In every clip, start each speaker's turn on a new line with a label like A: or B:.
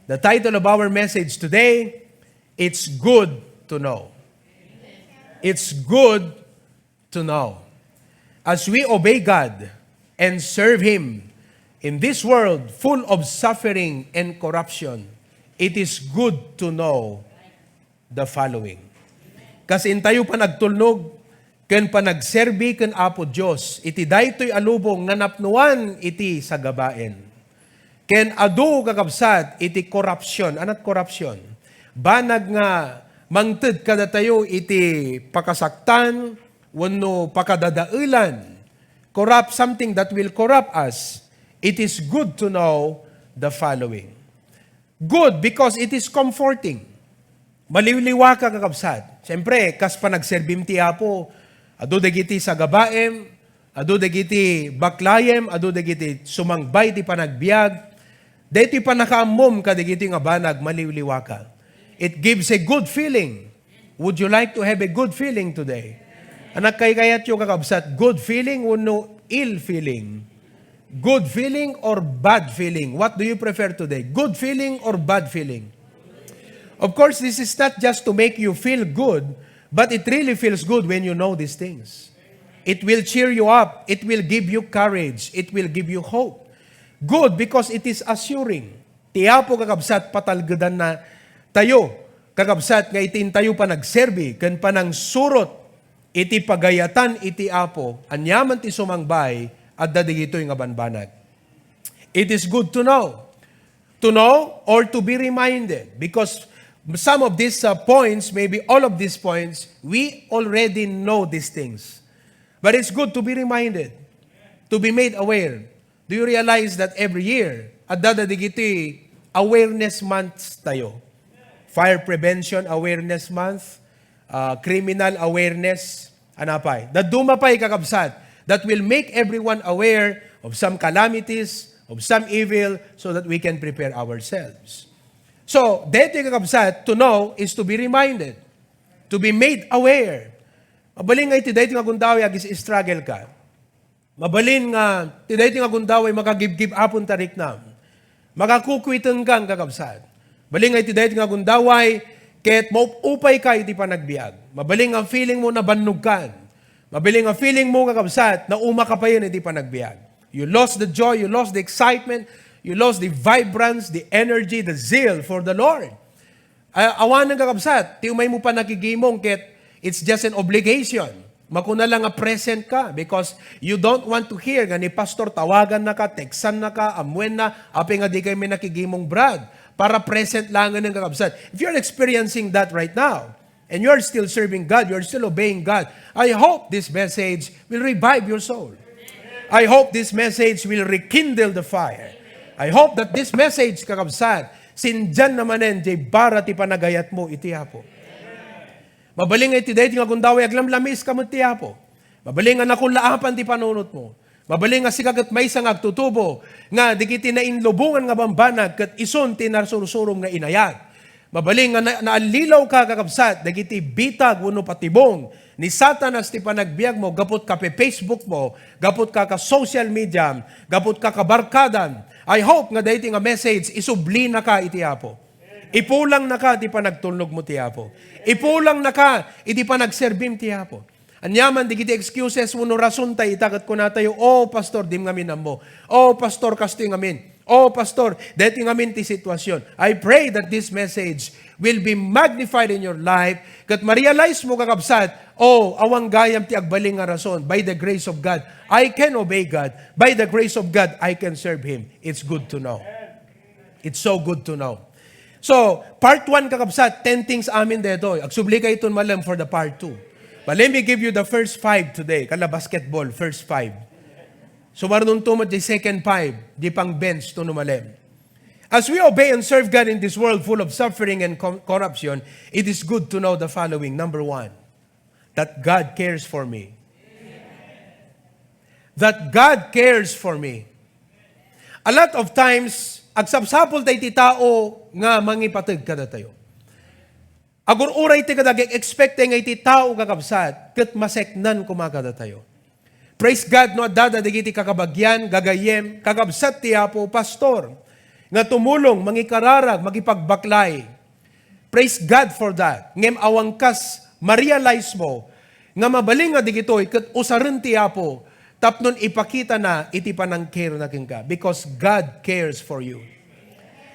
A: The title of our message today, It's Good to Know. It's good to know. As we obey God and serve Him in this world full of suffering and corruption, it is good to know the following. Kasi tayo pa nagtulnog, ken pa nagserbi ken Apo Dios, iti daytoy alubong nga napnuan iti sa gabaen. Ken adu kakabsat iti corruption, anat corruption. Banag nga mangted kada tayo iti pakasaktan, wenno pakadadailan, corrupt something that will corrupt us. It is good to know the following. Good because it is comforting. Maliliwa ka kakabsat. Siyempre, kas pa nagserbim ti Apo, adu dagiti sa gabaem, adu dagiti baklayem, adu dagiti sumangbay ti panagbiag, dito pa nakaamom ka dagiti nga banag, maliliwa ka. It gives a good feeling. Would you like to have a good feeling today? Anak kay kayat yung kakabsat, good feeling o no ill feeling? Good feeling or bad feeling? What do you prefer today? Good feeling or bad feeling? Of course, this is not just to make you feel good, but it really feels good when you know these things. It will cheer you up. It will give you courage. It will give you hope. Good because it is assuring. Tiyapo kakabsat patalgadan na tayo. Kakabsat nga itin tayo pa nagserbi, kan pa nang surot, iti pagayatan iti Apo, anyaman ti sumangbay, at dadigito'y nga banbanag. It is good to know or to be reminded, because some of these points, maybe all of these points, we already know these things. But it's good to be reminded, to be made aware. Do you realize that every year, at dadadigiti, awareness months tayo? Fire Prevention Awareness Month, Criminal Awareness, anapay. Dadumapay kakabsat, that will make everyone aware of some calamities, of some evil, so that we can prepare ourselves. So, dito kakabsat, to know is to be reminded, to be made aware. Mabaling nga iti dito nga gundaw, agis struggle ka. Mabalin nga, iti dito nga gundaw ay makagib-gib apon tarik na. Makakukwitan kang kakabsat. Mabaling nga iti dito nga gundaw ay, ket maupay ka iti panagbiag. Mabaling ang feeling mo na bannog kan. Mabaling ang feeling mo kakabsat, na umaka pa yun iti panagbiag. You lost the joy, you lost the excitement, you lost the vibrance, the energy, the zeal for the Lord. Awan ng kakabsat, ti umay mo pa nakigimong, ket it's just an obligation. Makuna lang nga present ka because you don't want to hear nga ni pastor tawagan na ka, textan na ka, amwen na, api nga di kayo may nakigimong brad para present lang ng kakabsat. If you're experiencing that right now, and you're still serving God, you're still obeying God, I hope this message will revive your soul. I hope this message will rekindle the fire. I hope that this message, kakabsat, sindyan naman jay bara ti panagayat mo iti Apo. Mabaling nga iti dahil nga gundaway aglamlamis ka mo ti Apo. Mabaling nga nakulaapan ti panunot mo. Mabaling nga sikagat may isang agtutubo nga di kiti na inlubungan nga bambanag kat ison ti narsursurum nga inayag. Mabaling nga naalilaw ka kakabsat di kiti bitag wano patibong ni Satanas ti panagbiag mo gapot ka pe Facebook mo, gapot ka social media, gapot ka barkadan. I hope nga dahil nga message isubli na ka iti Apo. Ipulang na ka, di pa nagtulnog mo ti Apo. Ipulang na ka, iti pa nagserbim ti Apo. Anyaman, di kiti excuses, uno rason tayo, itagat ko na tayo, pastor, dim ngamin mo. Pastor, kasto yung ngamin. Pastor, deti ngamin ti sitwasyon. I pray that this message will be magnified in your life, kat ma-realize mo kakabsat, awang gayam ti agbaling nga rason, by the grace of God, I can obey God. By the grace of God, I can serve Him. It's good to know. It's so good to know. So, part 1 kakabsat, 10 things amin dito. Agsubli kayo itong malam for the part 2. But let me give you the first 5 today. Kala basketball, first 5. So, marunong tumot di second 5. Di pang bench to numalem. As we obey and serve God in this world full of suffering and corruption, it is good to know the following. Number 1, that God cares for me. That God cares for me. A lot of times, agsapsapol tayo ti tao nga mangipatag kada tayo. Agur-uray ti kadag expect nga iti tao kakabsat ket maseknan kumakada tayo. Praise God no dada digiti kakabagyan gagayem kakabsat ti Apo pastor. nga tumulong, mangikararag, magipagbaklay. Praise God for that. Ngem awangkas, ma-realize mo, nga mabaling nga digitoy, kat usarin ti Apo, tapnon ipakita na, iti panang care na ka. Because God cares for you.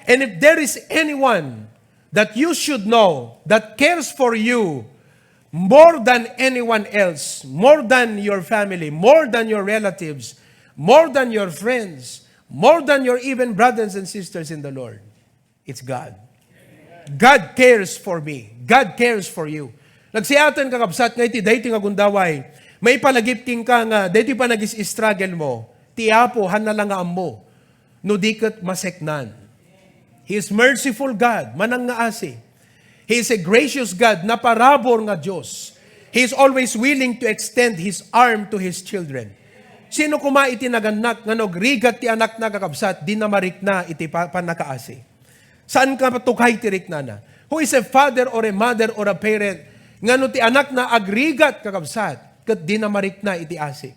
A: And if there is anyone that you should know that cares for you more than anyone else, more than your family, more than your relatives, more than your friends, more than your even brothers and sisters in the Lord, it's God. God cares for me. God cares for you. Nagsiatan kakabsat nga iti dayti nga gundaway, may palagipting ka nga, dayti pa nagis-struggle mo, tiapo, hanala nga mo, no diket maseknan. He is merciful God, manang nga asi. He is a gracious God, naparabor nga Diyos. He is always willing to extend His arm to His children. Sino kuma iti naganak, nga nogrigat ti anak na kakabsat, di na marik na iti panakaasi. Saan ka patukay tirik na? Who is a father or a mother or a parent, nga no ti anak na agrigat kakabsat, kat di na marik na iti asi.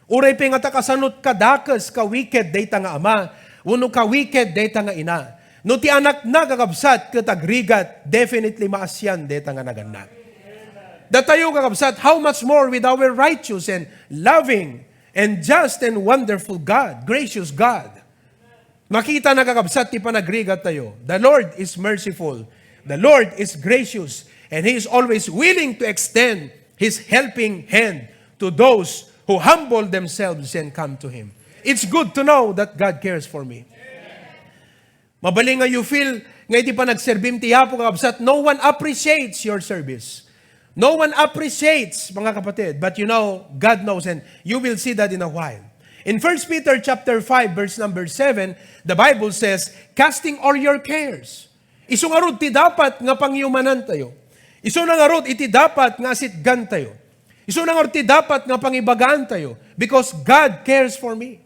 A: Uray pa nga takasanot kadakas ka wicked dayta nga ama, uno ka wicked dayta nga ina. No ti anak na kakabsat, kat agrigat, definitely maasyan dayta nga naganak. Datayo kakabsat, how much more with our righteous and loving and just and wonderful God, gracious God. Makita na kakabsat, ti panagrigat tayo. The Lord is merciful. The Lord is gracious. And He is always willing to extend His helping hand to those who humble themselves and come to Him. It's good to know that God cares for me. Mabaling nga you feel, nga iti panagserbim ti Apo kakabsat, no one appreciates your service. No one appreciates, mga kapatid. But you know, God knows, and you will see that in a while. In 1 Peter chapter 5, verse number 7, the Bible says, casting all your cares. Iso nga rod ti dapat nga pangyumanan tayo. Iso na nga rod iti dapat nga asitgan tayo. Iso na nga rod ti dapat nga pangibagaan tayo. Because God cares for me.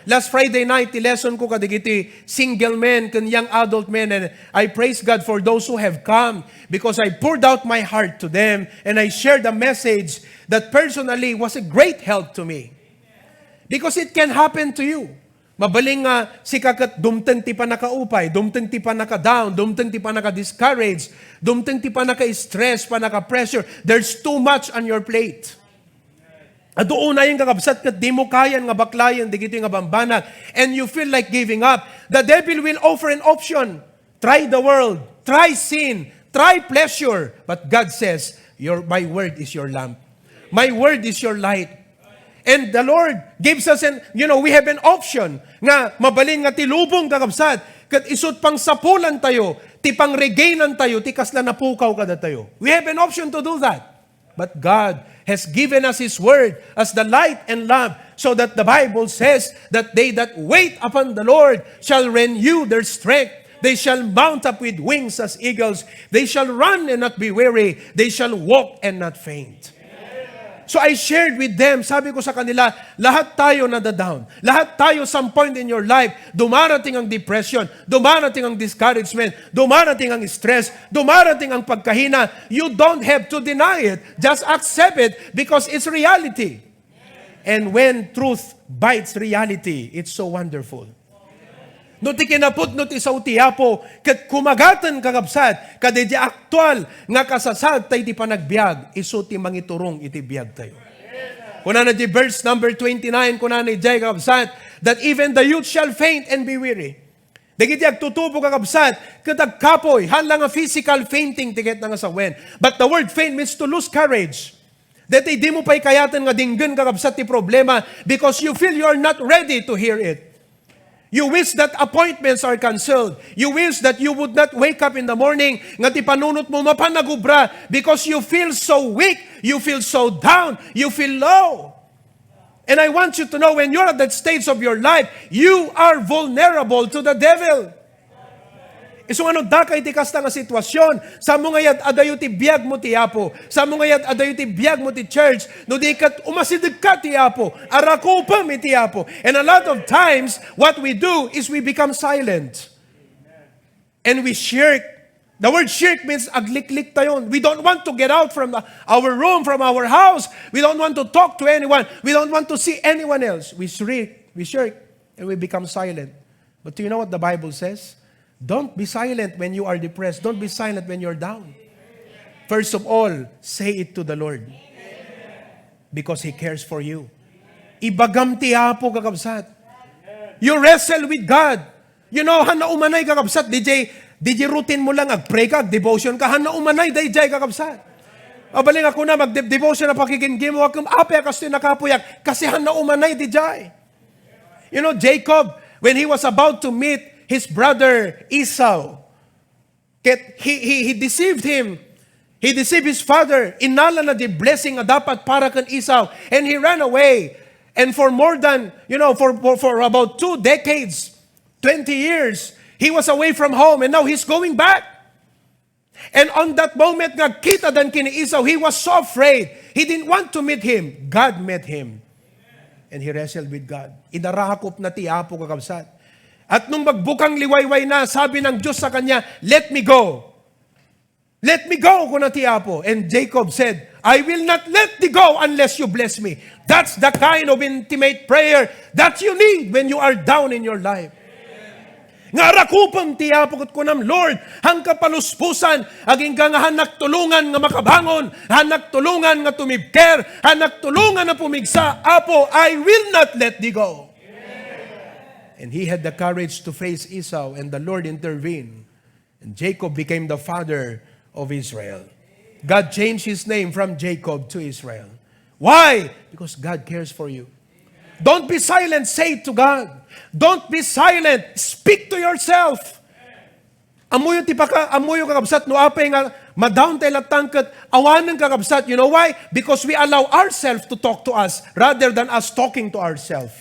A: Last Friday night, ti lesson ko kadigiti single men, kan young adult men, and I praise God for those who have come because I poured out my heart to them and I shared a message that personally was a great help to me. Because it can happen to you. Mabaling nga si kakat dumteng ti pa nakaupay, dumteng ti pa naka-down, dumteng ti pa naka-discourage, dumteng ti pa naka-stress, pa naka-pressure. There's too much on your plate. At doon na yung kakabsat kat di mo kayan nga baklayan, di kito nga bambanag, and you feel like giving up. The devil will offer an option. Try the world, try sin, try pleasure. But God says, my word is your lamp. My word is your light. And the Lord gives us we have an option nga mabaling nga tilubong kakabsat, kat isut pang sapulan tayo, ti pang regainan tayo, ti kasla napukaw kada tayo. We have an option to do that. But God has given us His word as the light and lamp, so that the Bible says that they that wait upon the Lord shall renew their strength. They shall mount up with wings as eagles. They shall run and not be weary. They shall walk and not faint. So I shared with them, sabi ko sa kanila, lahat tayo nadadown. Lahat tayo some point in your life, dumarating ang depression, dumarating ang discouragement, dumarating ang stress, dumarating ang pagkahina. You don't have to deny it. Just accept it because it's reality. And when truth bites reality, it's so wonderful. No ti kinaput no ti sa utiapo, ket kumagatan kakabsat, kadedi aktual nga kasasad tay ti panagbiag, iso ti mangiturong iti biag tayo. Kuna na di verse number 29, kuna na di kakabsat, that even the youth shall faint and be weary. Dagiti agtutubo kakabsat, ket agkapoy, hanlang nga physical fainting tiket na nga sa wen. But the word faint means to lose courage. That di mo pa'y kayatan nga dinggan kakabsat ti problema because you feel you are not ready to hear it. You wish that appointments are canceled. You wish that you would not wake up in the morning nga ti panunot mo mapanagubra because you feel so weak, you feel so down, you feel low. And I want you to know when you're at that stage of your life, you are vulnerable to the devil. Iso ano dakay ti kasta nga sitwasyon, sa mo ngayat adayo ti biag mo ti Apo, sa mo ngayat adayo ti biag mo ti church, no di kat umasidig ka ti Apo, arako pa mi ti Apo. And a lot of times, what we do is we become silent. And we shirk. The word shirk means agliklik tayon. We don't want to get out from our room, from our house. We don't want to talk to anyone. We don't want to see anyone else. We shirk, and we become silent. But do you know what the Bible says? Don't be silent when you are depressed. Don't be silent when you're down. First of all, say it to the Lord. Because He cares for you. Ibagam tiyapo kakabsat. You wrestle with God. You know, hana umanay kakabsat. DJ routine mo lang, ag-pray ka, devotion ka, hana umanay, DJ kakabsat. Abaling ako na, mag-devotion na pakikingin mo, akong ape kasi nakapuyak, kasi hana umanay, DJ. You know, Jacob, when he was about to meet his brother Esau, he deceived him. He deceived his father. Inala na di blessing na dapat para kan Esau. And he ran away. And for more than, for about 2 decades, 20 years, he was away from home. And now he's going back. And on that moment, nagkita dan kini Esau, he was so afraid. He didn't want to meet him. God met him. And he wrestled with God. Idarakop na tiyapo kakabsat. At nung magbukang liwayway na, sabi ng Diyos sa kanya, let me go. Let me go, kuna tiyapo. And Jacob said, I will not let thee go unless you bless me. That's the kind of intimate prayer that you need when you are down in your life. Nga rakupang tiyapo kat kunam, Lord, hang kapaluspusan, aging ka nga hanak tulungan nga makabangon, hanak tulungan nga tumibker, hanak tulungan na pumigsa, Apo, I will not let thee go. And he had the courage to face Esau, and the Lord intervened. And Jacob became the father of Israel. God changed his name from Jacob to Israel. Why? Because God cares for you. Don't be silent, say it to God. Don't be silent, speak to yourself. Amuyo kakabsat, no apay nga, madown tayo latangkat, awanan kakabsat. You know why? Because we allow ourselves to talk to us rather than us talking to ourselves.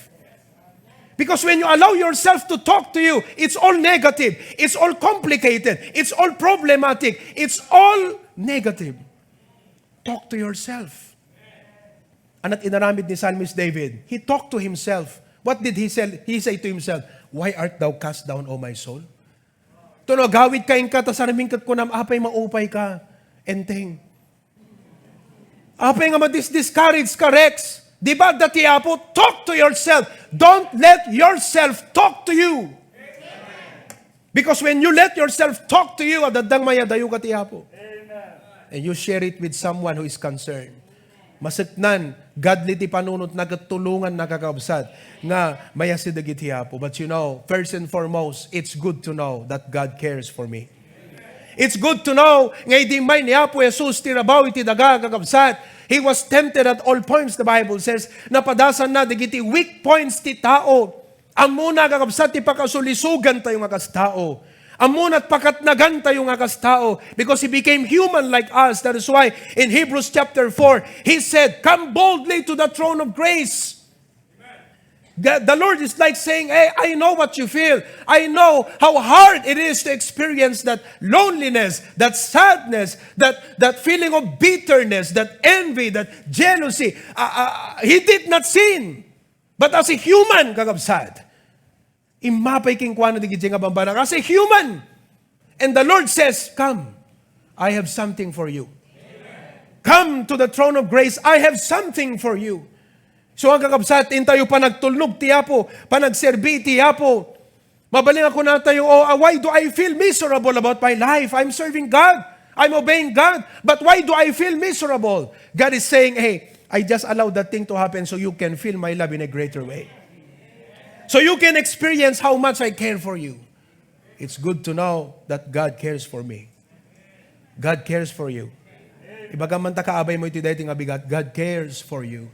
A: Because when you allow yourself to talk to you, it's all negative. It's all complicated. It's all problematic. It's all negative. Talk to yourself. Anat inaramid ni Psalmist David, he talked to himself. What did he say? He say to himself, why art thou cast down, O my soul? Tuno, gawid kain ka, tasaraming kat kunam, apay maupay ka, enteng. Apay nga madis-discourage ka, Rex. Di ba, datiapo, talk to yourself. Don't let yourself talk to you. Because when you let yourself talk to you, adadang mayadayo ka tiapo. And you share it with someone who is concerned. Masaknan, godly ti panunot nagatulungan nakakabsat nga mayasidagit tiapo. But you know, first and foremost, it's good to know that God cares for me. It's good to know nga di may niya po Jesus tirabaw iti daga kakabsat. He was tempted at all points, the Bible says. Napadasan na digiti weak points ti tao. Amuna kakabsat ti pakasulisugan tayo nga kas tao. Amunat pakatnagan tayo nga kas tao. Because He became human like us. That is why in Hebrews chapter 4, He said, come boldly to the throne of grace. The Lord is like saying, hey, I know what you feel. I know how hard it is to experience that loneliness, that sadness, that feeling of bitterness, that envy, that jealousy. He did not sin. But as a human, kakabsad, imapay king kwano di gijeng abambana. As a human. And the Lord says, come, I have something for you. Come to the throne of grace. I have something for you. So ang kakabsat, tayo panagtulnog tiyapo, panagserbi tiyapo. Mabaling ako na tayo, why do I feel miserable about my life? I'm serving God. I'm obeying God. But why do I feel miserable? God is saying, hey, I just allowed that thing to happen so you can feel my love in a greater way. So you can experience how much I care for you. It's good to know that God cares for me. God cares for you. Ibaga man ta kaabay mo iti dating abigat, God cares for you.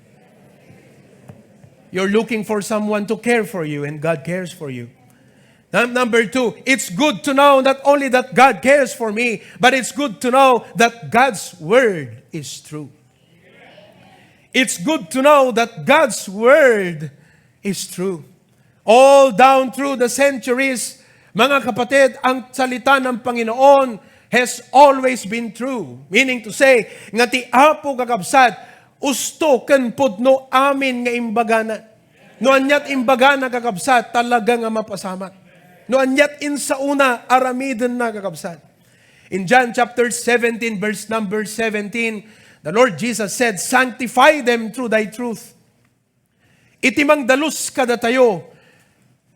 A: You're looking for someone to care for you, and God cares for you. Number 2, it's good to know not only that God cares for me, but it's good to know that God's Word is true. It's good to know that God's Word is true. All down through the centuries, mga kapatid, ang salita ng Panginoon has always been true. Meaning to say, nga ti apo kakabsat, usto ken pudno amin nga imbagana. No anyat imbagana kakabsat, talaga nga mapasamat. No anyat insauna aramiden na kakabsat. In John chapter 17, verse number 17, the Lord Jesus said, sanctify them through thy truth. Itimang dalus kada tayo,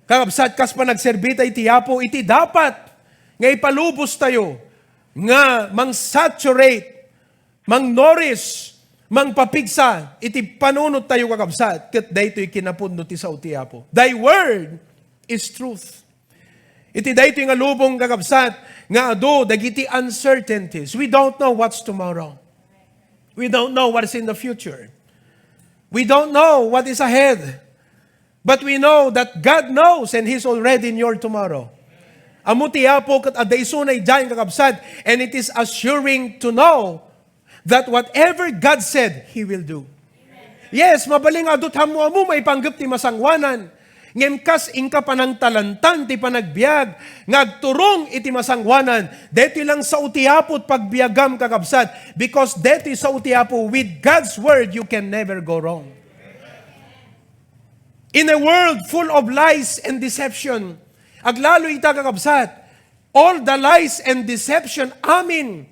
A: Kakabsat, kas pa nagserbita iti apo, iti dapat nga ipalubos tayo, nga mang-saturate, mang-nourish, mang-papigsa, iti panunot tayo kakabsat, kat daytoy kinapudno ti sao ti apo. Thy word is truth. Iti daytoy nga lubong kakabsat, nga ado, dagiti uncertainties. We don't know what's tomorrow. We don't know what's in the future. We don't know what is ahead. But we know that God knows and He's already in your tomorrow. Amo ti apo kat aday sunay diyan kakabsat, and it is assuring to know that whatever God said, He will do. Yes, mabaling adot hamu-amu may panggap ti masangwanan. Ngemkas ingka panang talantan ti panagbiag, ngagturong iti masangwanan. Deti lang sa utiapot pagbiagam kakabsat, because deti sa utiapo, with God's word, you can never go wrong. In a world full of lies and deception, aglalo ita kakabsat, all the lies and deception amin,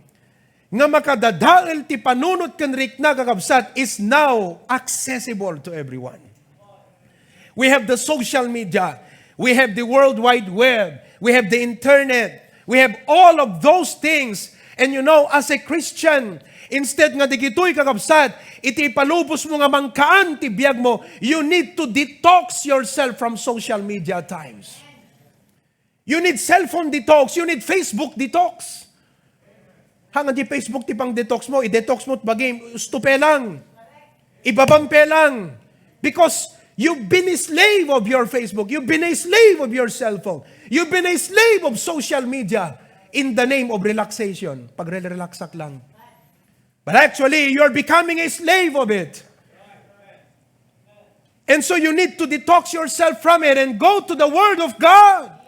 A: nga makadadael ti panunot ken rikna kakabsat is now accessible to everyone. We have the social media, we have the World Wide Web, we have the internet, we have all of those things. And you know, as a Christian, instead nga digitoy kakabsat, iti palubos mo nga mangkaan ti biag mo, you need to detox yourself from social media at times. You need cellphone detox, you need Facebook detox. Hanga di Facebook ti pang detox mo, i-detox mo bagay, stupe lang. Ibabampe lang. Because you've been a slave of your Facebook. You've been a slave of your cellphone. You've been a slave of social media in the name of relaxation. Pag-relaxak lang. But actually, you're becoming a slave of it. And so you need to detox yourself from it and go to the Word of God.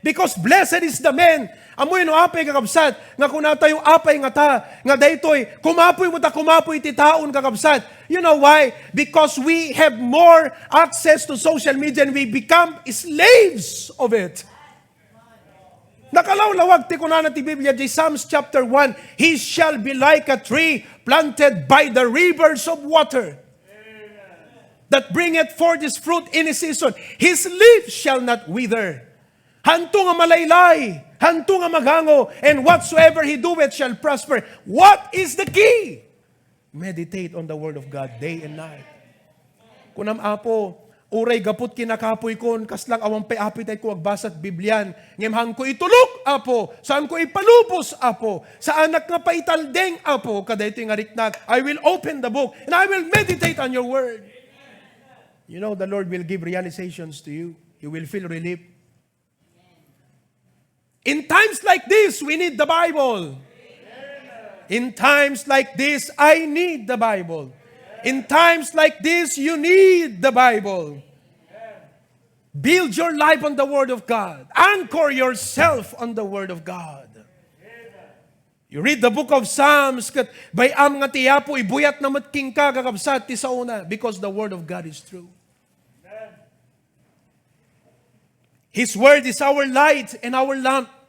A: Because blessed is the man. Amoy no apay kakabsat, nga kuna tayo apay nga ta, nga daytoy, kumapoy mo ta, kumapoy ti taon kakabsat. You know why? Because we have more access to social media and we become slaves of it. Nakalawlawag ti kunana ti Biblia, di Psalms chapter 1, He shall be like a tree planted by the rivers of water, that bringeth forth his fruit in his season. His leaf shall not wither. Hanto nga malaylay, hanto nga maghango, and whatsoever he doeth shall prosper. What is the key? Meditate on the Word of God day and night. Kunam apo, uray gapot kinakapoy kon, kaslang awang pay-apit ay ko agbasat Biblian. Ngemhang ko itulok, apo. Saan ko ipalubos, apo. Sa anak nga paitaldeng, apo. Kada ito yung ariknak, I will open the book and I will meditate on your Word. You know, the Lord will give realizations to you. You will feel relief. In times like this, we need the Bible. In times like this, I need the Bible. In times like this, you need the Bible. Build your life on the Word of God. Anchor yourself on the Word of God. You read the book of Psalms, kat bayam nga tiyapo, ibuyat na matking ka kakabsat ti sa una, because the Word of God is true. His Word is our light and our lamp.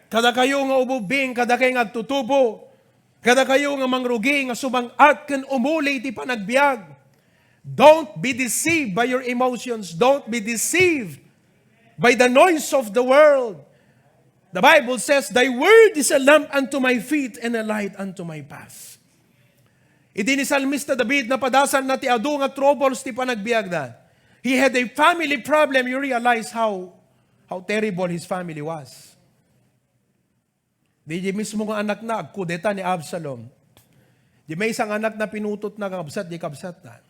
A: Kada kayo nga ububing, kada kayo nga agtutubo, kada kayo nga mangrugi, nga sumangat ken umuli ti panagbiag. Don't be deceived by your emotions. Don't be deceived by the noise of the world. The Bible says, Thy word is a lamp unto my feet and a light unto my path. Iti ni Salmista David, napadasan na ti adu nga troubles ti panagbiag na. He had a family problem. You realize how terrible his family was. Di mismo nga anak na, kudeta ni Absalom. Di may isang anak na pinutot na kabsat, di kabsat na.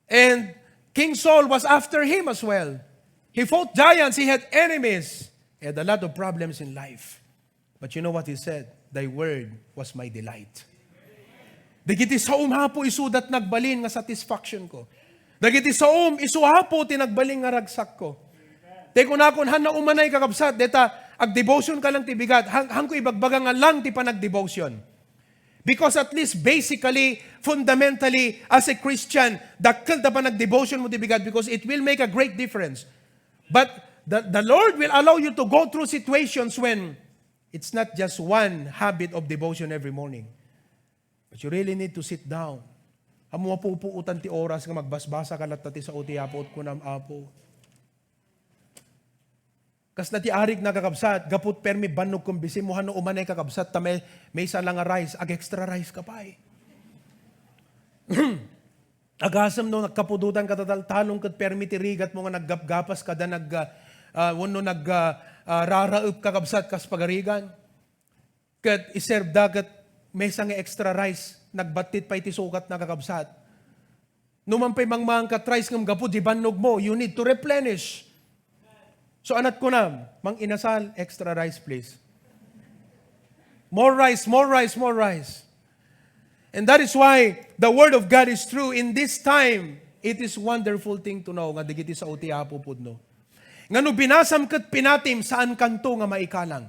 A: And King Saul was after him as well. He fought giants, he had enemies. He had a lot of problems in life. But you know what he said? Thy word was my delight. Dagiti saom hapo isudat nagbalin nga satisfaction ko. Dagiti saom isuhapo tinagbalin nga ragsak ko. Teko na kun han na umanay kakabsat, deta ag-devotion ka lang ti bigat, hang ko ibagbaga nga lang ti panag-devotion. Because at least basically, fundamentally, as a Christian, dakkel ta panag-devotion mo ti bigat because it will make a great difference. But the Lord will allow you to go through situations when it's not just one habit of devotion every morning. But you really need to sit down Amo mapupuutan ti oras nga magbasbasa kalat ti sa uti apo at kunam apo. Kas na ti arik na kakabsat, gaput permi banog kumbisi mo hano umanay kakabsat, ta may isa lang nga rice, ag extra rice ka pa eh. Agasam no, nagkapudutan ka talong kat permi ti rigat mo nga naggapgapas kada raraup kakabsat kas pagarigan. Kat iserve da kat may isang extra rice, nagbatit pa iti sukat na kakabsat. Numan pa'y mangmang kat rice ngam gaput, di banog mo, you need to replenish. So anat ko na, mang inasal, extra rice please. More rice, more rice, more rice. And that is why the Word of God is true. In this time, it is wonderful thing to know, nga digiti sa uti apo pudno. Nga no binasam kat pinatim, saan kanto nga maikalang.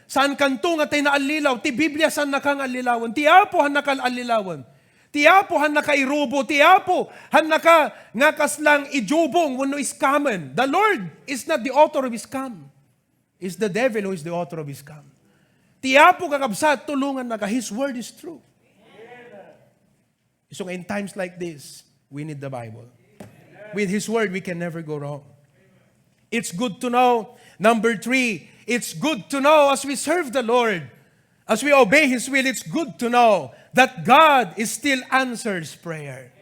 A: Saan kanto nga tayo naalilaw, ti Biblia saan nakang alilawan, ti apo han nakal alilawan. Ti apo han nakairubo, ti apo han naka nga kaslang ijubong wano is common. The Lord is not the author of his scam. It's the devil who is the author of his scam. Ti apo kakabsat, tulungan naka, his word is true. So in times like this, we need the Bible. With his word, we can never go wrong. It's good to know. Number 3, it's good to know as we serve the Lord, as we obey his will, it's good to know that God is still answers prayer.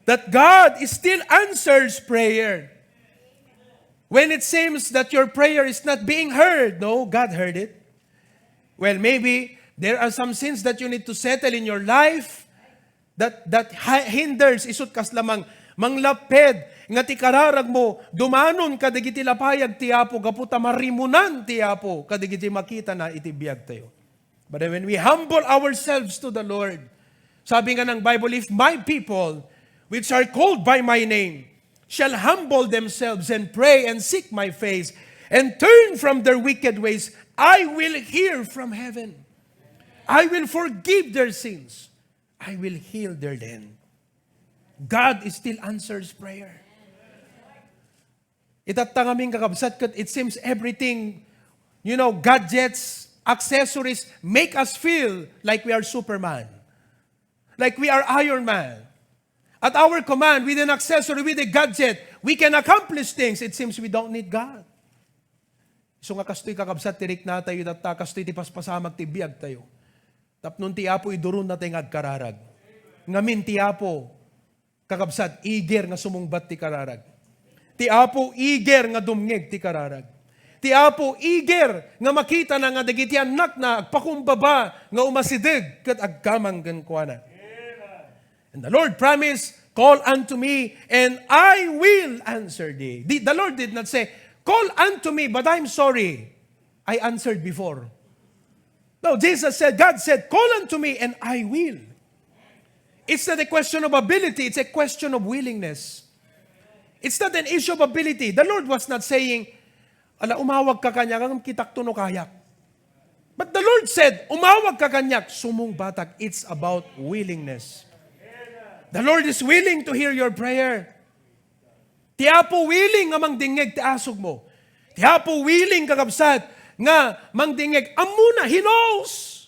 A: That God is still answers prayer. When it seems that your prayer is not being heard, no, God heard it. Well, maybe there are some sins that you need to settle in your life that hinders isut kas lamang manglaped nga ti kararag mo dumanon kadigiti lapayag ti apo gaputa marimunan ti apo kadigiti makita na itibiyag tayo. But when we humble ourselves to the Lord, sabi nga ng Bible, if my people, which are called by my name, shall humble themselves and pray and seek my face and turn from their wicked ways, I will hear from heaven. I will forgive their sins. I will heal their land. God is still answers prayer. Itatangaming kakabsat kat it seems everything, gadgets, accessories make us feel like we are Superman. Like we are Iron Man. At our command, with an accessory, with a gadget, we can accomplish things. It seems we don't need God. So nga kastoy kakabsat tirik na tayo, kastoy ti paspasamag ti biyag tayo. Tapnon ti apo idurun na tayo agkararag. Ngamin ti apo, kakabsat, iger nga sumungbat ti kararag. Ti apo, iger nga dumngeg ti kararag. Ti apo, iger nga makita na nga dagiti anak na agpakumbaba nga umasidig kat agkamang gankwana. And the Lord promised, call unto me and I will answer thee. The Lord did not say, call unto me, but I'm sorry. I answered before. No, God said, call unto me and I will. It's not a question of ability, it's a question of willingness. It's not an issue of ability. The Lord was not saying, umawag ka kanya, kang kitak tuno kayak. But the Lord said, umawag ka kanyak, sumung batak. It's about willingness. The Lord is willing to hear your prayer. Ti apo willing nga mangdingeg ti asog mo. Ti apo willing kakabsat nga mangdingeg. Amuna, He knows.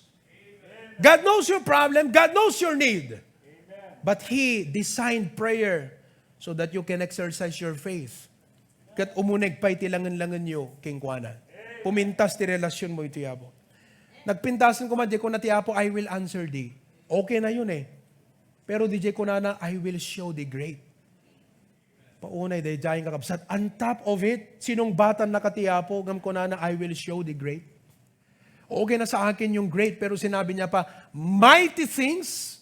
A: God knows your problem. God knows your need. But He designed prayer so that you can exercise your faith. Kat umuneg pa iti langan-langan nyo, king kuana. Pumintas ti relasyon mo iti apo. Nagpintasan ko man, di ko na ti apo, I will answer thee. Okay na yun eh. Pero di ko na, I will show thee great. Paunay, di jayang kakabsat. On top of it, sinong batan na kati apo, gam ko na, I will show thee great. Okay na sa akin yung great, pero sinabi niya pa, mighty things.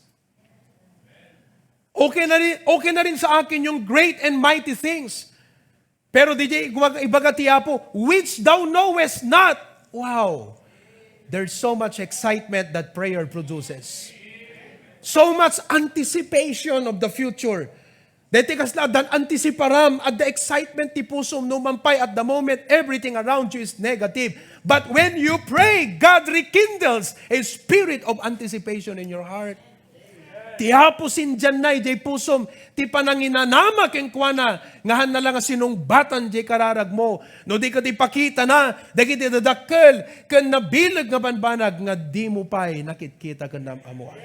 A: Okay na rin sa akin yung great and mighty things. Pero DJ, ibaga tiyapo, which thou knowest not. Wow. There's so much excitement that prayer produces. So much anticipation of the future. Dati kasla, dan anticiparam at the excitement ti pusom numampay at the moment, everything around you is negative. But when you pray, God rekindles a spirit of anticipation in your heart. Ti hapusin dyan na, di pusom, ti pananginanama ken kuana, ngahan na lang sinungbatan di kararag mo. No di ka ti pakita na, di kita dadakkel, ken nabilag nga banbanag, nga di mo pa'y nakitkita ken namamuan.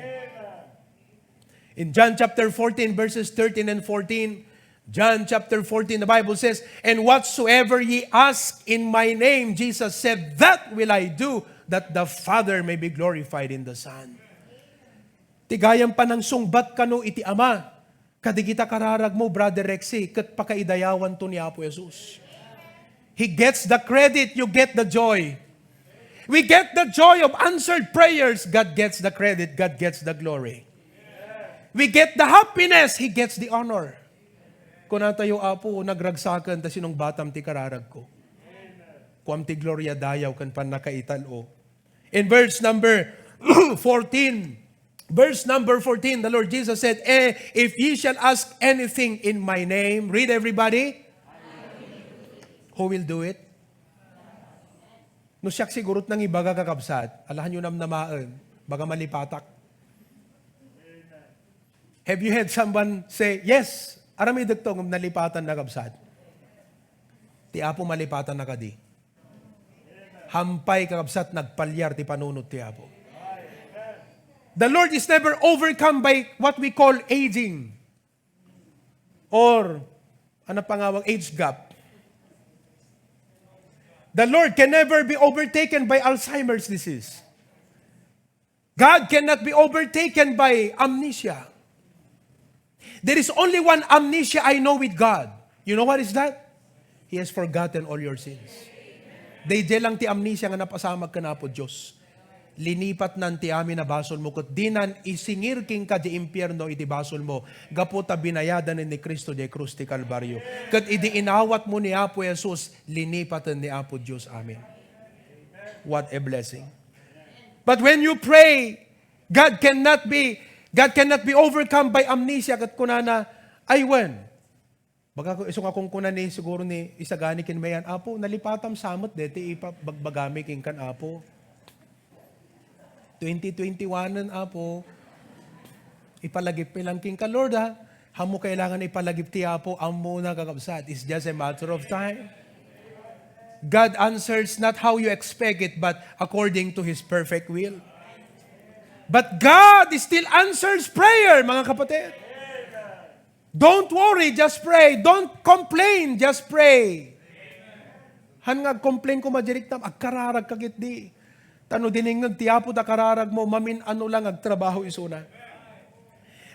A: In John chapter 14, verses 13 and 14, John chapter 14, the Bible says, "And whatsoever ye ask in my name," Jesus said, "that will I do, that the Father may be glorified in the Son." Tigayan pa ng sungbat kano iti Ama, kadigita kararag mo, Brother Rexy, kat pakaidayawan to ni Apo Jesus. He gets the credit, you get the joy. We get the joy of answered prayers. God gets the credit, God gets the glory. We get the happiness, He gets the honor. Kung tayo, Apo, nagragsakan, ta sinong batam ti kararag ko. Kuam ti gloria dayaw kan pan nakaital o. In verse number 14, the Lord Jesus said, "If ye shall ask anything in my name," read everybody, who will do it? No siyak sigurot nang ibaga kakabsat, alahan nyo namnamaan, baga malipatak. Have you had someone say, "Yes, arami dagtong nalipatan na kabsat"? Ti Apo malipatan na kadi. Hampay kakabsat nagpalyar ti panunot ti Apo. The Lord is never overcome by what we call aging. Or, ano pangawang age gap. The Lord can never be overtaken by Alzheimer's disease. God cannot be overtaken by amnesia. There is only one amnesia I know with God. You know what is that? He has forgotten all your sins. Dayjay lang ti amnesia nga napasamag ka na po Diyos. Linipat nan ti amin na basol mo, kat dinan isingir king ka di impyerno iti basol mo, gaputa binayadan ni Kristo di krus ti Kalbaryo. Kat idi inawat mo ni Apo Jesus, linipatan ni Apo Diyos amin. What a blessing. But when you pray, God cannot be overcome by amnesia, kat kunana, aywan. Baga ko isong akong kunani siguro ni isagani kin mayan, Apo, nalipatam samot deti ipabagbagami king kan Apo. 2021 Apo, ipalagip lang king ka, Lord ha. Hamo kailangan ipalagip ti Apo, amo na kakabsat. It's just a matter of time. God answers not how you expect it, but according to His perfect will. But God still answers prayer, mga kapatid. Don't worry, just pray. Don't complain, just pray. Han nga complain ko majirik tam, agkararag kagit di. Tano diningag ti Apo da kararag mo, mamin ano lang agtrabaho isuna.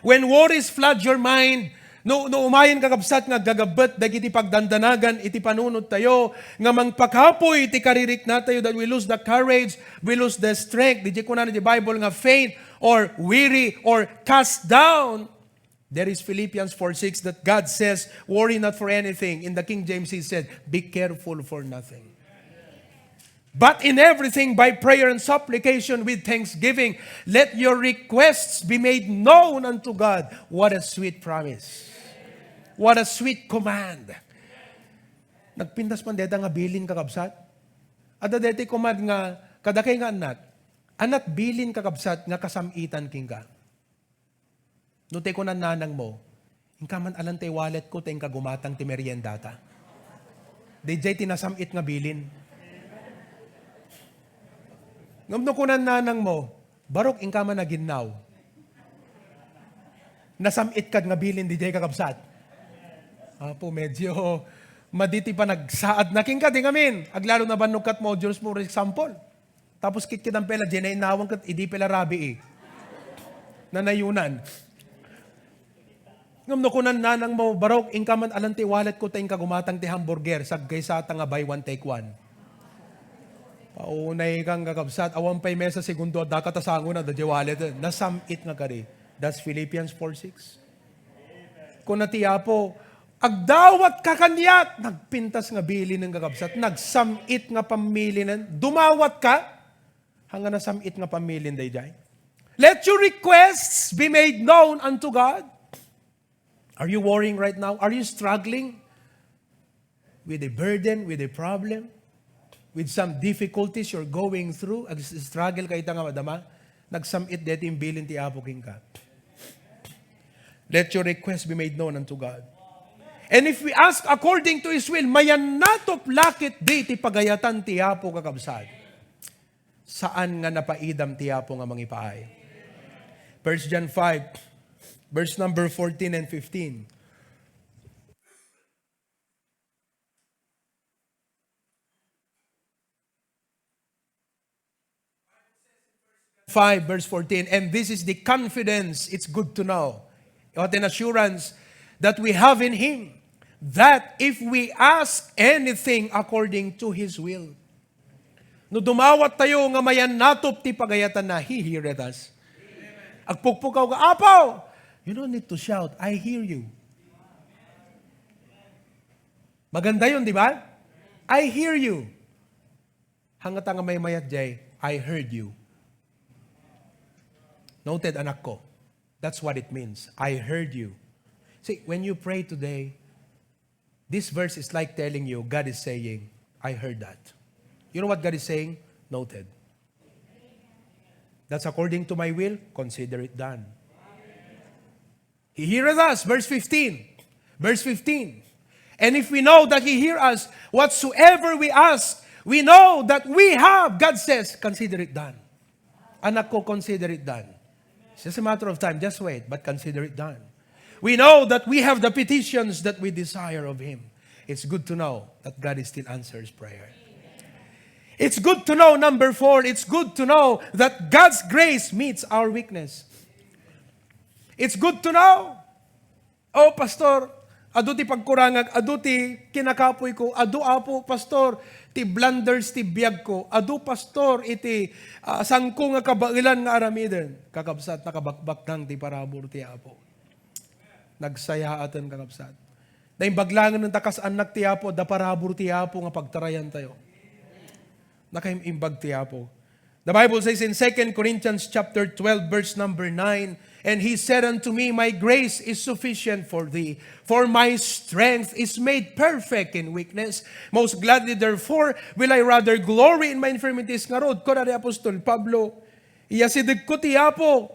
A: When worries flood your mind, no umayin kakabsat nga gagabat, dagiti pagdandanagan, iti panunod tayo, nga mangpakapoy, iti karirik na tayo, that we lose the courage, we lose the strength. Di ko na di Bible nga faint, or weary, or cast down. There is Philippians 4:6 that God says, worry not for anything. In the King James He said, be careful for nothing. But in everything, by prayer and supplication with thanksgiving, let your requests be made known unto God. What a sweet promise. What a sweet command. Nagpintas man deta nga bilin kakabsat. Ada deti command nga, kadakay nga anak bilin kakabsat nga kasamitan king ka. No te ko nan nanang mo, ingka man alam te wallet ko, te ingka gumatang ti meriendata. Dayjay tinasamit nga bilin. Ngamno ko nan nanang mo, barok ingka man naginaw. Nasamit kad nga bilin, dayjay kakabsat. Apo, medyo maditi pa nagsaad na king ka, di ngamin. Aglalo na banukat mo, Diyos mo, for example. Tapos kitkit ang pela, dyan ay nawang kat, idi pela rabi nanayunan. Ngam no kunan nanang mo, barok, ingka man alanti wallet ko tayong kagumatang ti hamburger, saggay sa nga buy one take one. Paunay kang kakabsat, awan pa'y mesa segundo, dakatasango na, dadya wallet, nasamit nga kari. That's Philippians 4:6. Kung natiyapo, agdawat kakanyat, nagpintas nga bili ng kakabsat, nagsamit nga pamilinan, dumawat ka, hanga nasamit nga pamilin dayjay. Let your requests be made known unto God. Are you worrying right now? Are you struggling with a burden, with a problem, with some difficulties you're going through? Struggle kayo nga madama? Nagsamit deti imbilin ti Apo king ka. Let your request be made known unto God. And if we ask according to His will, mayan natop lakit di ti pagayatan ti Apo kakabsad. Saan nga napaidam ti Apo nga mangipaay? 1 John 5, verse number 14 and 15. 5 verse 14, and this is the confidence, it's good to know, what an assurance that we have in Him, that if we ask anything according to His will. No dumawat tayo nga mayan natop ti pagayatan na He heareth us. Agpukpukaw ka, apaw! You don't need to shout, I hear you. Maganda yun, di ba? I hear you. Hangat nga may mayat jay, I heard you. Noted, anak ko. That's what it means. I heard you. See, when you pray today, this verse is like telling you, God is saying, I heard that. You know what God is saying? Noted. That's according to my will, consider it done. He heareth us, verse 15. Verse 15. And if we know that He hears us, whatsoever we ask, we know that we have, God says, consider it done. Anak ko, consider it done. It's just a matter of time. Just wait, but consider it done. We know that we have the petitions that we desire of Him. It's good to know that God still answers prayer. It's good to know, number 4, it's good to know that God's grace meets our weakness. It's good to know. Oh, Pastor, adu ti pagkurangag, adu ti kinakapoy ko, adu apo, Pastor, ti blunders ti biyag ko, adu, Pastor, iti sangko nga kabailan nga aramiden. Kakabsat, nakabakbak nang ti parabor ti apo. Nagsaya atan kakabsat. Dahil baglangan ng takas anak ti apo, da parabor ti apo nga pagtarayan tayo. Nakaimbag ti apo. The Bible says in 2 Corinthians chapter 12, verse number 9, and He said unto me, my grace is sufficient for thee, for my strength is made perfect in weakness. Most gladly, therefore, will I rather glory in my infirmities. Nga rod, ko na rin Apostol Pablo, iyasidig ko ti apo,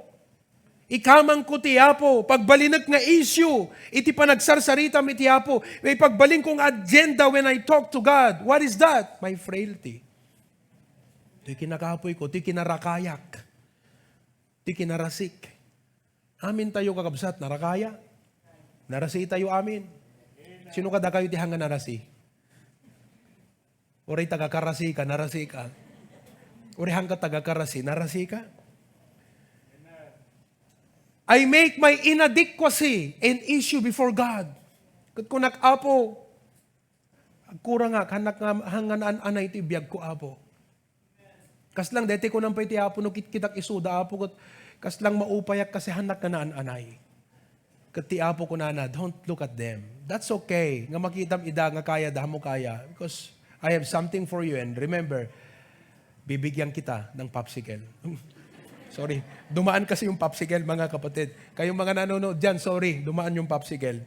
A: ikamang ko ti apo, pagbalinag nga issue, iti panagsarsarita mi ti apo, may pagbaling kong agenda when I talk to God. What is that? My frailty. Ti kinakapoy ko, ti kinarakayak, ti kinarasik. Amin tayo kakabsat, narakaya. Narasi tayo amin. Sino kada kayo ti hanga narasi? Uri tagakarasi ka, narasi ka. Uri hangga tagakarasi, narasi ka. I make my inadequacy an issue before God. Kat ko nakapo, agkura nga, kanak nga hanganaan anay ti biyag ko apo. Kas lang, dete ko nang pa'y apo, no kitak isuda apo, kas lang maupayak kasi hanak ka naan anay. Kati apo ko na, don't look at them. That's okay. Nga makitam ida, nga kaya, dahamo kaya. Because I have something for you. And remember, bibigyan kita ng popsicle. Sorry. Dumaan kasi yung popsicle, mga kapatid. Kayong mga nanonood dyan, sorry, dumaan yung popsicle.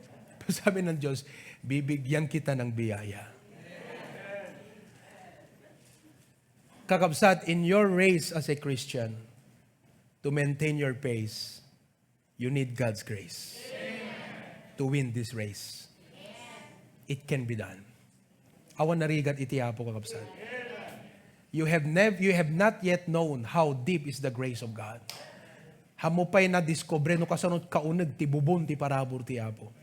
A: Sabi ng Diyos, bibigyan kita ng biyaya. Kakabsat, in your race as a Christian, to maintain your pace, you need God's grace. To win this race. It can be done. Awan narigat iti apo kakabsat. You have not yet known how deep is the grace of God. Hamo pa'y na-discover no kasanod kaunag ti bubon ti parabor ti apo.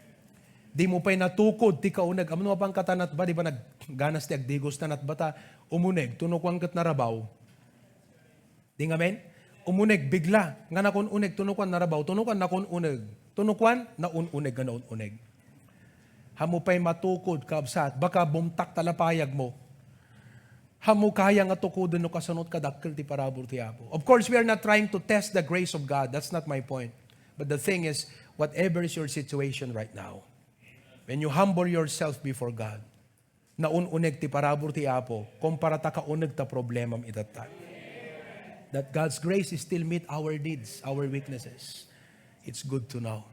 A: Di mo pa'y natukod ti kaunag. Amano pang katanat ba? Di ba nagganas ti agdigos na natbata? Umuneg, tunukwang kat narabaw. Di nga men? Umuneg, bigla. Nga nakon uneg, tunukwan narabaw. Tunukwan nakon uneg. Tunukwan, naununeg, nga naununeg. Hamo pa'y matukod, kabsat. Baka bumtak talapayag mo. Hamo kaya nga tukudin no kasunod kadakkel ti parabor ti apo. Of course, we are not trying to test the grace of God. That's not my point. But the thing is, whatever is your situation right now, when you humble yourself before God, naununeg ti parabor ti apo, kumpara ta kauneg ta problemam itata. That God's grace is still meet our needs, our weaknesses. It's good to know.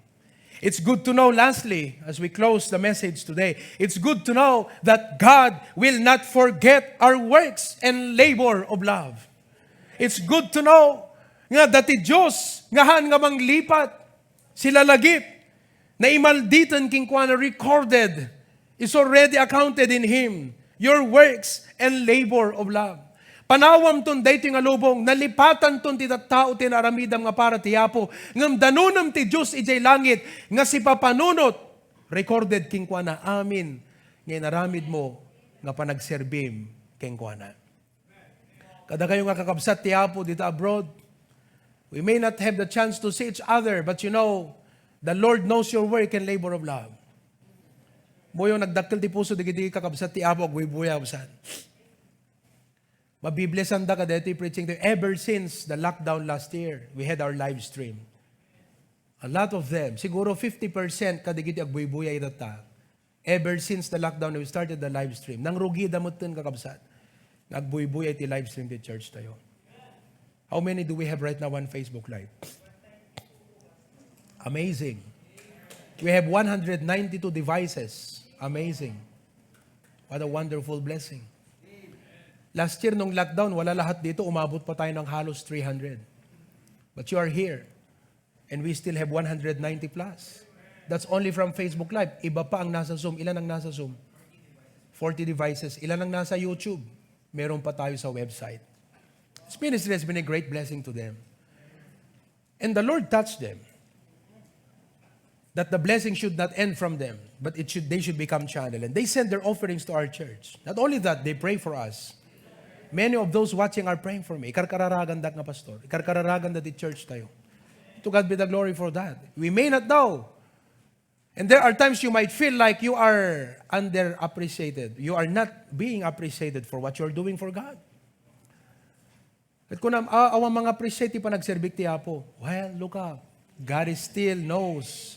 A: It's good to know, lastly, as we close the message today, it's good to know that God will not forget our works and labor of love. It's good to know nga dati Diyos, ngahan nga manglipat, sila lagip, na imalditan king kuana recorded, is already accounted in Him, your works and labor of love. Panawam ton dayto nga lubong, nalipatan ton ti tattao ti naramidam nga para ti Apo, ngem danunam ti Dios ijay langit, nga si papanunot, recorded king kuana, amin, nga naramid mo, nga panagserbim king kuana. Kada kayo nga kakabsat ti Apo dito abroad, we may not have the chance to see each other, but you know, the Lord knows your work and labor of love. Mo yung nagdakkel ti puso, di kakabsat ti Apo, buya absan. Mabiblesan da ka dito preaching to. Ever since the lockdown last year, we had our live stream. A lot of them, siguro 50% kadigiti agbuy-buya itata. Ever since the lockdown, we started the live stream. Nang rugi damot tin kakabsat. Nagbuy-buya iti live stream ti church tayo. How many do we have right now on Facebook Live? Amazing. We have 192 devices. Amazing. What a wonderful blessing. Last year, nung lockdown, wala lahat dito, umabot pa tayo ng halos 300. But you are here, and we still have 190 plus. That's only from Facebook Live. Iba pa ang nasa Zoom. Ilan ang nasa Zoom? 40 devices. Ilan ang nasa YouTube? Meron pa tayo sa website. This ministry has been a great blessing to them. And the Lord touched them. That the blessing should not end from them, but they should become channel. And they send their offerings to our church. Not only that, they pray for us. Many of those watching are praying for me. Ikarkararagan dat nga pastor. Ikarkararagan dat di church tayo. To God be the glory for that. We may not know. And there are times you might feel like you are underappreciated. You are not being appreciated for what you are doing for God. At kung awang mga appreciate pa nagserbik ti Apo, well, look up. God is still knows.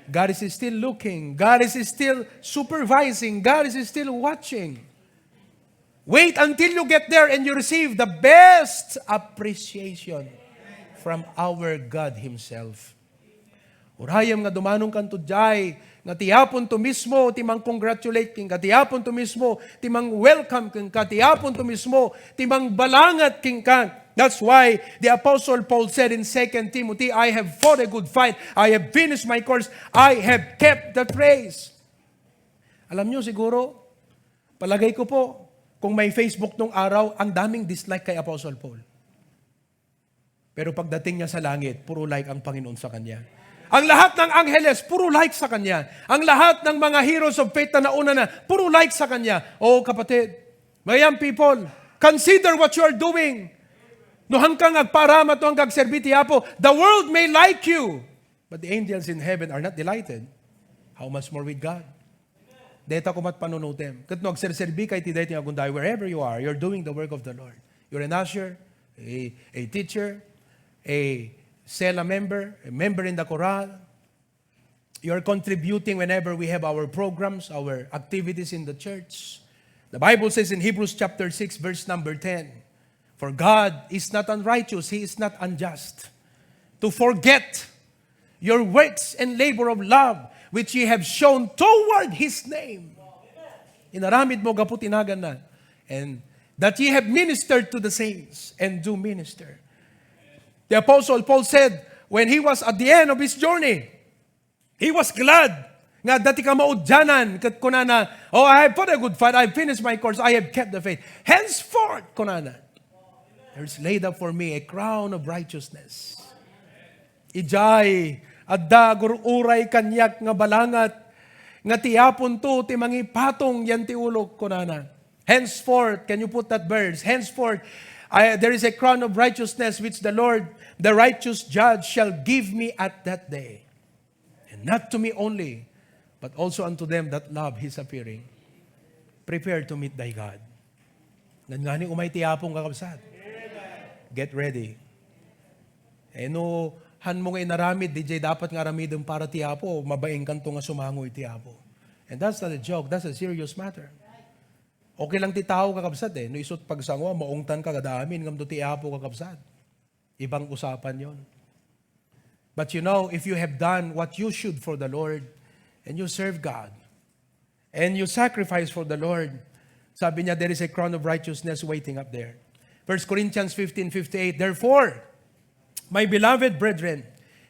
A: God is still looking. God is still supervising. God is still watching. Wait until you get there and you receive the best appreciation from our God Himself. Urayam nga dumanong kanto jay, nga tiyapon to mismo, timang congratulate king, katiyapon to mismo, timang welcome king, katiyapon to mismo, timang balangat king ka. That's why the Apostle Paul said in 2 Timothy, I have fought a good fight, I have finished my course, I have kept the race. Alam nyo siguro, palagay ko po, kung may Facebook nung araw, ang daming dislike kay Apostle Paul. Pero pagdating niya sa langit, puro like ang Panginoon sa kanya. Ang lahat ng angheles, puro like sa kanya. Ang lahat ng mga heroes of faith na nauna na, puro like sa kanya. Oh kapatid, my young people, consider what you are doing. No hanggang agparamat, no hanggang serbiti Apo, the world may like you, but the angels in heaven are not delighted. How much more with God? Deta kumat panunutem. Kat no agserserbi kay ti dayto nga gunday, wherever you are, you're doing the work of the Lord. You're an usher, a teacher, a Sela member, a member in the choral. You're contributing whenever we have our programs, our activities in the church. The Bible says in Hebrews chapter 6, verse number 10, for God is not unrighteous, He is not unjust, to forget your works and labor of love, which ye have shown toward His name. Inaramid mo gaputinagan na. And that ye have ministered to the saints and do minister. The Apostle Paul said, when he was at the end of his journey, he was glad nga dati ka maudyanan kat kunana, oh, I have fought a good fight, I have finished my course, I have kept the faith. Henceforth, kunana, there is laid up for me a crown of righteousness. Ijay, adda gururay kanyak nga balangat, nga tiyapon to, ti mangi patong yan ti ulok kunana. Henceforth, can you put that verse? Henceforth, there is a crown of righteousness which the Lord, the righteous judge, shall give me at that day. And not to me only, but also unto them that love His appearing. Prepare to meet thy God. Nangani umay tiyapong kakabsat. Get ready. No, han mo nga inaramid, DJ dapat nga aramidin para tiyapo, mabaing kanto nga sumangoy tiyapo. And that's not a joke, that's a serious matter. Okay lang ti tao kakabsat no isot pagsangwa, maungtan ka kadaamin, ngam to tiyapo kakabsat. Ibang usapan yon. But you know, if you have done what you should for the Lord, and you serve God, and you sacrifice for the Lord, sabi niya, there is a crown of righteousness waiting up there. 1 Corinthians 15:58, therefore, my beloved brethren,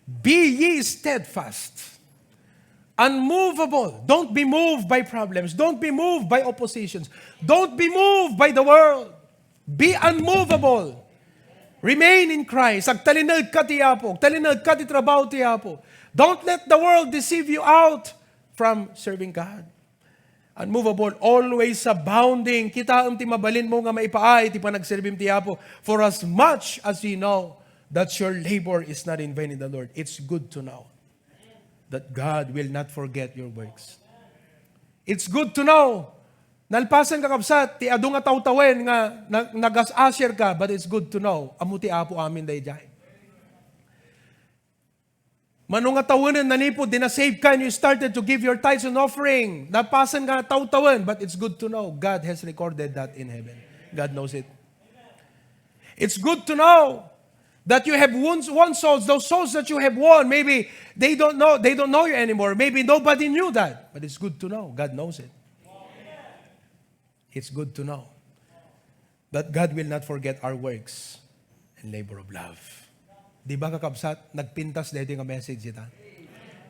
A: be ye steadfast, unmovable. Don't be moved by problems. Don't be moved by oppositions. Don't be moved by the world. Be unmovable. Remain in Christ. Agtalinag ka ti Apo. Agtalinag ka ti trabaho ti Apo. Don't let the world deceive you out from serving God. Unmovable, always abounding. Kita ti mabalin mo nga maipaay, ti panagserbim ti Apo. For as much as you know that your labor is not in vain in the Lord, it's good to know that God will not forget your works. It's good to know. Nalpasan ka kapsat, ti adu nga tawtawen nga nagas-asher ka, but it's good to know. Amo ti Apo amin dayjay. Manong nga tawanan nanipod, dinasave ka, and you started to give your tithes and offering. Napasan ka tawtawan, but it's good to know God has recorded that in heaven. God knows it. It's good to know that you have won souls, those souls that you have won. Maybe they don't know you anymore. Maybe nobody knew that. But it's good to know. God knows it. It's good to know that God will not forget our works and labor of love. Di ba kakabsat, nagpintas dito yung message ita?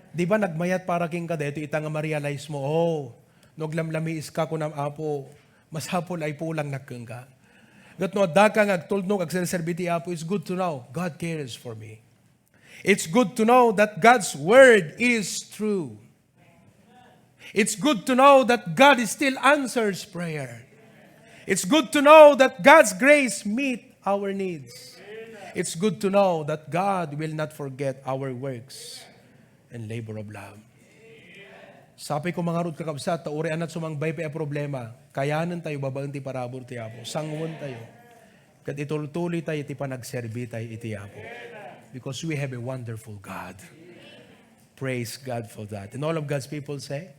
A: Di ba nagmayat para king ka dito, ita nga ma-realize mo, naglamlamiis ka ko ng Apo, mas hapol ay pulang nakeng ka. Gat no, daka nga agtulnog, agserserbi ti Apo, it's good to know, God cares for me. It's good to know that God's word is true. It's good to know that God still answers prayer. It's good to know that God's grace meet our needs. It's good to know that God will not forget our works and labor of love. Sabi ko mga rod kakabsat, tauri anat sumangbay pa problema, kayanan tayo babang ti parabor ti Apo, sangon tayo. Kat itultuloy tayo ti panagserbi tayo iti Apo. Because we have a wonderful God. Praise God for that. And all of God's people say,